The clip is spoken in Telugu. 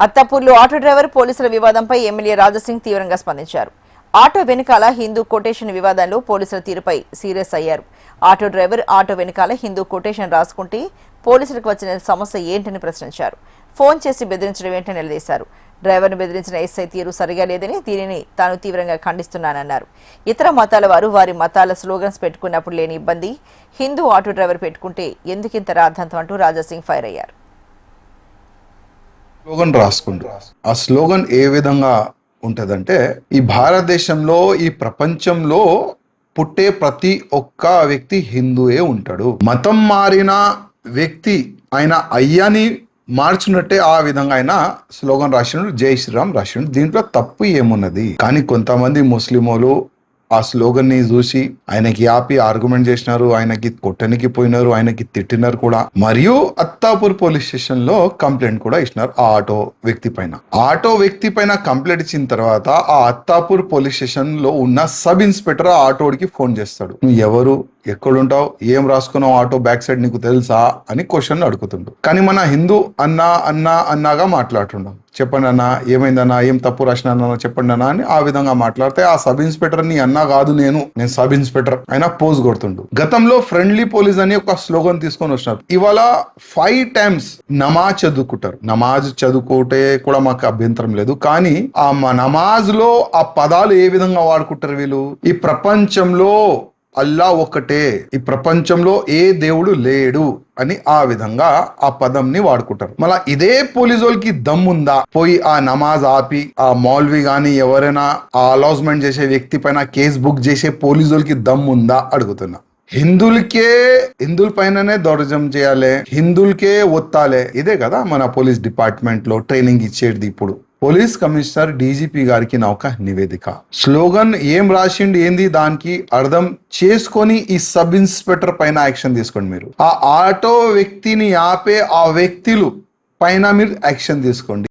అత్తాపూర్లో ఆటో డ్రైవర్ పోలీసుల వివాదంపై ఎమ్మెల్యే రాజాసింగ్ తీవ్రంగా స్పందించారు. ఆటో వెనుకాల హిందూ కొటేషన్ వివాదంలో పోలీసుల తీరుపై సీరియస్ అయ్యారు. ఆటో డ్రైవర్ ఆటో వెనుకాల హిందూ కొటేషన్ రాసుకుంటే పోలీసులకు వచ్చిన సమస్య ఏంటని ప్రశ్నించారు. ఫోన్ చేసి బెదిరించడం ఏంటని నిలదీశారు. డ్రైవర్ను బెదిరించిన ఎస్ఐ తీరు సరిగా లేదని, దీనిని తాను తీవ్రంగా ఖండిస్తున్నానన్నారు. ఇతర మతాల వారు వారి మతాల స్లోగన్స్ పెట్టుకున్నప్పుడు లేని ఇబ్బంది హిందూ ఆటో డ్రైవర్ పెట్టుకుంటే ఎందుకింత రాద్ధాంతం అంటూ రాజాసింగ్ ఫైర్ అయ్యారు. స్లోగన్ రాసుకుంటారు. ఆ స్లోగన్ ఏ విధంగా ఉంటదంటే, ఈ భారతదేశంలో ఈ ప్రపంచంలో పుట్టే ప్రతి ఒక్క వ్యక్తి హిందువే ఉంటాడు. మతం మారిన వ్యక్తి ఆయన అయ్యాని మార్చినట్టే ఆ విధంగా ఆయన స్లోగన్ రాసినాడు, జై శ్రీరామ్ రాసినాడు. దీంట్లో తప్పు ఏమున్నది? కానీ కొంతమంది ముస్లింలు ఆ స్లోగన్ ని చూసి ఆయనకి ఆపి ఆర్గ్యుమెంట్ చేసినారు, ఆయనకి కొట్టనికి పోయినారు, ఆయనకి తిట్టినారు కూడా. మరియు అత్తాపూర్ పోలీస్ స్టేషన్ లో కంప్లైంట్ కూడా ఇచ్చినారు ఆ ఆటో వ్యక్తి పైన. ఆటో వ్యక్తి పైన కంప్లైంట్ ఇచ్చిన తర్వాత ఆ అత్తాపూర్ పోలీస్ స్టేషన్ లో ఉన్న సబ్ ఇన్స్పెక్టర్ ఆ ఆటోడికి ఫోన్ చేస్తాడు. నువ్వు ఎవరు, ఎక్కడుంటావు, ఏం రాసుకున్నావు ఆటో బ్యాక్ సైడ్ నీకు తెలుసా అని క్వశ్చన్ అడుగుతుండు. కానీ మన హిందూ అన్నాగా మాట్లాడుతుండం. చెప్పండి అన్న, ఏమైందన్నా, ఏం తప్పు రాసినా చెప్పండి అన్న అని ఆ విధంగా మాట్లాడితే ఆ సబ్ ఇన్స్పెక్టర్ ని అన్నా కాదు, నేను సబ్ ఇన్స్పెక్టర్ అయినా పోజ్ కొడుతుండు. గతంలో ఫ్రెండ్లీ పోలీస్ అని ఒక స్లోగన్ తీసుకొని వచ్చినారు. ఇవాళ 5 times నమాజ్ చదువుకుంటారు. నమాజ్ చదువుకుంటే కూడా మాకు అభ్యంతరం లేదు, కానీ ఆ నమాజ్ లో ఆ పదాలు ఏ విధంగా వాడుకుంటారు వీళ్ళు? ఈ ప్రపంచంలో అల్లా ఒక్కటే, ఈ ప్రపంచంలో ఏ దేవుడు లేడు అని ఆ విధంగా ఆ పదంని వాడుకుంటారు. మళ్ళా ఇదే పోలీసు వాళ్ళకి దమ్ముందా పోయి ఆ నమాజ్ ఆపి ఆ మౌల్వి గాని ఎవరైనా ఆ అలాస్మెంట్ చేసే వ్యక్తి పైన కేసు బుక్ చేసే పోలీసు వాళ్ళకి దమ్ముందా అడుగుతున్నా. హిందువుల పైననే దౌర్జన్యం చేయాలి, హిందువులకే ఒత్తాలే, ఇదే కదా మన పోలీస్ డిపార్ట్మెంట్ లో ట్రైనింగ్ ఇచ్చేది. ఇప్పుడు పోలీస్ కమిషనర్ డీజీపీ గారికి నా ఒక నివేదిక, స్లోగన్ ఏం రాసిండి ఏంది దానికి అర్థం చేసుకొని ఈ సబ్ ఇన్స్పెక్టర్ పైన యాక్షన్ తీసుకోండి. మీరు ఆ ఆటో వ్యక్తిని ఆపే ఆ వ్యక్తులు పైన మీరు యాక్షన్ తీసుకోండి.